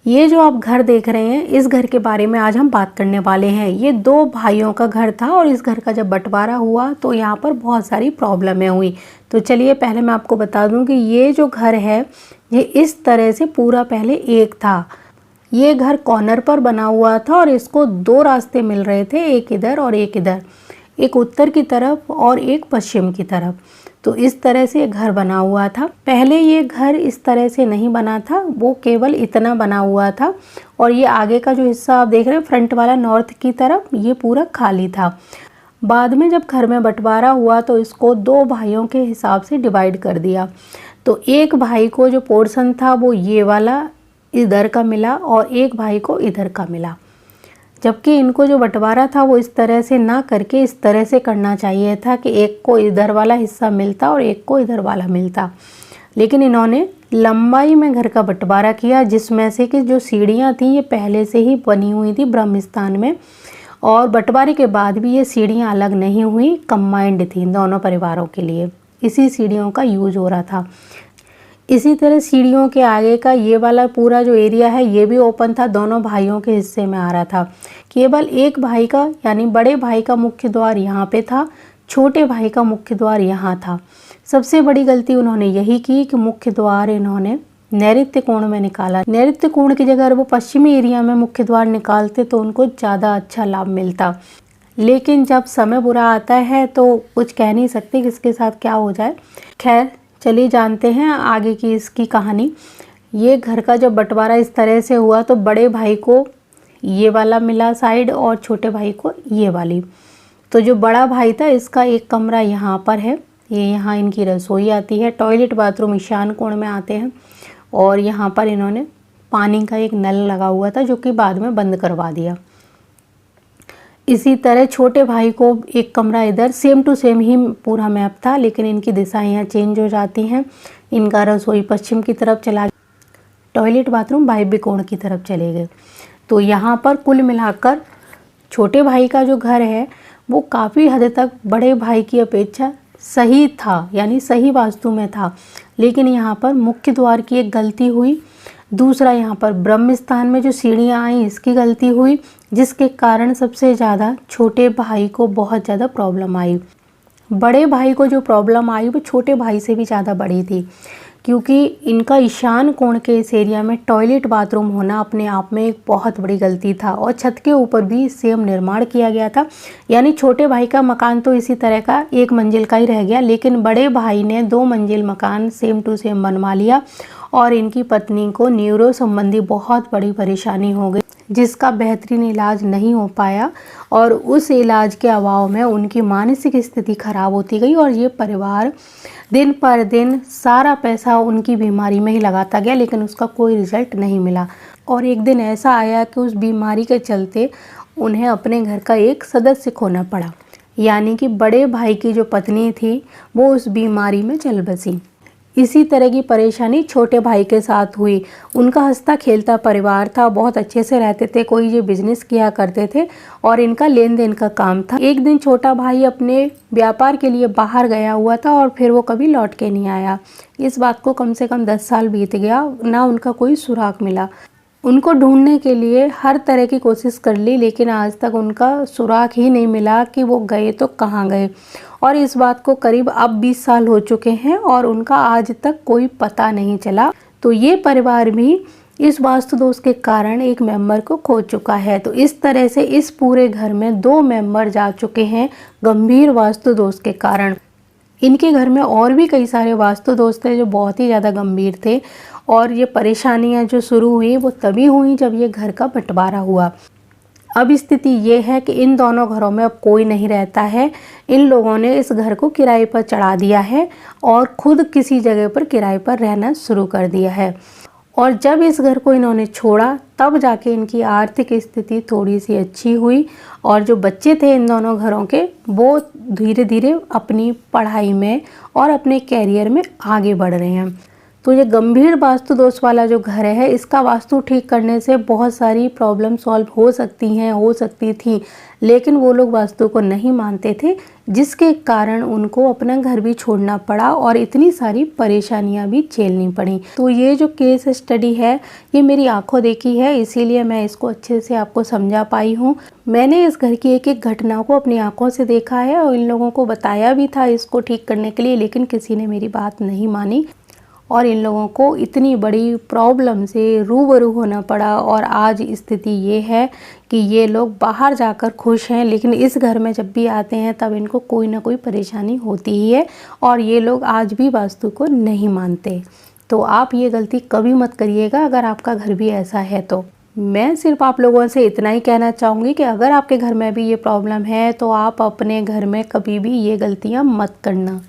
ये जो आप घर देख रहे हैं, इस घर के बारे में आज हम बात करने वाले हैं। ये दो भाइयों का घर था और इस घर का जब बंटवारा हुआ तो यहाँ पर बहुत सारी प्रॉब्लमें हुई। तो चलिए पहले मैं आपको बता दूं कि ये जो घर है ये इस तरह से पूरा पहले एक था। ये घर कॉर्नर पर बना हुआ था और इसको दो रास्ते मिल रहे थे, एक इधर और एक इधर, एक उत्तर की तरफ और एक पश्चिम की तरफ। तो इस तरह से ये घर बना हुआ था। पहले ये घर इस तरह से नहीं बना था, वो केवल इतना बना हुआ था और ये आगे का जो हिस्सा आप देख रहे हैं फ्रंट वाला नॉर्थ की तरफ, ये पूरा खाली था। बाद में जब घर में बंटवारा हुआ तो इसको दो भाइयों के हिसाब से डिवाइड कर दिया। तो एक भाई को जो पोर्शन था वो ये वाला इधर का मिला और एक भाई को इधर का मिला, जबकि इनको जो बंटवारा था वो इस तरह से ना करके इस तरह से करना चाहिए था कि एक को इधर वाला हिस्सा मिलता और एक को इधर वाला मिलता। लेकिन इन्होंने लंबाई में घर का बंटवारा किया, जिसमें से कि जो सीढ़ियाँ थी ये पहले से ही बनी हुई थी ब्रह्म स्थान में, और बंटवारे के बाद भी ये सीढ़ियाँ अलग नहीं हुई, कंबाइंड थी दोनों परिवारों के लिए। इसी सीढ़ियों का यूज हो रहा था। इसी तरह सीढ़ियों के आगे का ये वाला पूरा जो एरिया है ये भी ओपन था, दोनों भाइयों के हिस्से में आ रहा था। केवल एक भाई का यानी बड़े भाई का मुख्य द्वार यहाँ पे था, छोटे भाई का मुख्य द्वार यहाँ था। सबसे बड़ी गलती उन्होंने यही की कि मुख्य द्वार इन्होंने नैऋत्य कोण में निकाला। नैऋत्य कोण की जगह वो पश्चिमी एरिया में मुख्य द्वार निकालते तो उनको ज़्यादा अच्छा लाभ मिलता। लेकिन जब समय बुरा आता है तो कुछ कह नहीं सकते किसके साथ क्या हो जाए। खैर चलिए जानते हैं आगे की इसकी कहानी। ये घर का जब बंटवारा इस तरह से हुआ तो बड़े भाई को ये वाला मिला साइड और छोटे भाई को ये वाली। तो जो बड़ा भाई था इसका एक कमरा यहाँ पर है, ये यहाँ इनकी रसोई आती है, टॉयलेट बाथरूम ईशान कोण में आते हैं और यहाँ पर इन्होंने पानी का एक नल लगा हुआ था जो कि बाद में बंद करवा दिया। इसी तरह छोटे भाई को एक कमरा इधर, सेम टू सेम ही पूरा मैप था, लेकिन इनकी दिशाएं यहाँ चेंज हो जाती हैं। इनका रसोई पश्चिम की तरफ चला गया, टॉयलेट बाथरूम वायव्य कोण की तरफ चले गए। तो यहाँ पर कुल मिलाकर छोटे भाई का जो घर है वो काफ़ी हद तक बड़े भाई की अपेक्षा सही था, यानी सही वास्तु में था। लेकिन यहाँ पर मुख्य द्वार की एक गलती हुई, दूसरा यहाँ पर ब्रह्म स्थान में जो सीढ़ियाँ आई इसकी गलती हुई, जिसके कारण सबसे ज़्यादा छोटे भाई को बहुत ज़्यादा प्रॉब्लम आई। बड़े भाई को जो प्रॉब्लम आई वो छोटे भाई से भी ज़्यादा बड़ी थी, क्योंकि इनका ईशान कोण के इस एरिया में टॉयलेट बाथरूम होना अपने आप में एक बहुत बड़ी गलती था और छत के ऊपर भी सेम निर्माण किया गया था। यानी छोटे भाई का मकान तो इसी तरह का एक मंजिल का ही रह गया, लेकिन बड़े भाई ने 2 मंजिल मकान सेम टू सेम बनवा लिया और इनकी पत्नी को न्यूरो संबंधी बहुत बड़ी परेशानी हो गई, जिसका बेहतरीन इलाज नहीं हो पाया और उस इलाज के अभाव में उनकी मानसिक स्थिति खराब होती गई और ये परिवार दिन पर दिन सारा पैसा उनकी बीमारी में ही लगाता गया, लेकिन उसका कोई रिजल्ट नहीं मिला। और एक दिन ऐसा आया कि उस बीमारी के चलते उन्हें अपने घर का एक सदस्य खोना पड़ा, यानी कि बड़े भाई की जो पत्नी थी वो उस बीमारी में चल बसी। इसी तरह की परेशानी छोटे भाई के साथ हुई। उनका हंसता खेलता परिवार था, बहुत अच्छे से रहते थे, कोई ये बिजनेस किया करते थे और इनका लेन देन का काम था। एक दिन छोटा भाई अपने व्यापार के लिए बाहर गया हुआ था और फिर वो कभी लौट के नहीं आया। इस बात को कम से कम 10 साल बीत गया, ना उनका कोई सुराग मिला। उनको ढूंढने के लिए हर तरह की कोशिश कर ली, लेकिन आज तक उनका सुराग ही नहीं मिला कि वो गए तो कहाँ गए। और इस बात को करीब अब 20 साल हो चुके हैं और उनका आज तक कोई पता नहीं चला। तो ये परिवार भी इस वास्तु दोष के कारण एक मेंबर को खो चुका है। तो इस तरह से इस पूरे घर में 2 मेंबर जा चुके हैं गंभीर वास्तु दोष के कारण। इनके घर में और भी कई सारे वास्तु दोष थे जो बहुत ही ज़्यादा गंभीर थे और ये परेशानियां जो शुरू हुई वो तभी हुई जब ये घर का बंटवारा हुआ। अब स्थिति ये है कि इन दोनों घरों में अब कोई नहीं रहता है। इन लोगों ने इस घर को किराए पर चढ़ा दिया है और खुद किसी जगह पर किराए पर रहना शुरू कर दिया है। और जब इस घर को इन्होंने छोड़ा तब जाके इनकी आर्थिक स्थिति थोड़ी सी अच्छी हुई और जो बच्चे थे इन दोनों घरों के वो धीरे धीरे अपनी पढ़ाई में और अपने कैरियर में आगे बढ़ रहे हैं। तो ये गंभीर वास्तु दोष वाला जो घर है, इसका वास्तु ठीक करने से बहुत सारी प्रॉब्लम सॉल्व हो सकती थी, लेकिन वो लोग वास्तु को नहीं मानते थे, जिसके कारण उनको अपना घर भी छोड़ना पड़ा और इतनी सारी परेशानियां भी झेलनी पड़ी। तो ये जो केस स्टडी है, ये मेरी आंखों देखी है, इसीलिए मैं इसको अच्छे से आपको समझा पाई हूँ। मैंने इस घर की एक एक घटना को अपनी आंखों से देखा है और इन लोगों को बताया भी था इसको ठीक करने के लिए, लेकिन किसी ने मेरी बात नहीं मानी और इन लोगों को इतनी बड़ी प्रॉब्लम से रूबरू होना पड़ा। और आज स्थिति ये है कि ये लोग बाहर जाकर खुश हैं, लेकिन इस घर में जब भी आते हैं तब इनको कोई ना कोई परेशानी होती ही है और ये लोग आज भी वास्तु को नहीं मानते। तो आप ये गलती कभी मत करिएगा अगर आपका घर भी ऐसा है तो। मैं सिर्फ आप लोगों से इतना ही कहना चाहूँगी कि अगर आपके घर में भी ये प्रॉब्लम है तो आप अपने घर में कभी भी ये गलतियाँ मत करना।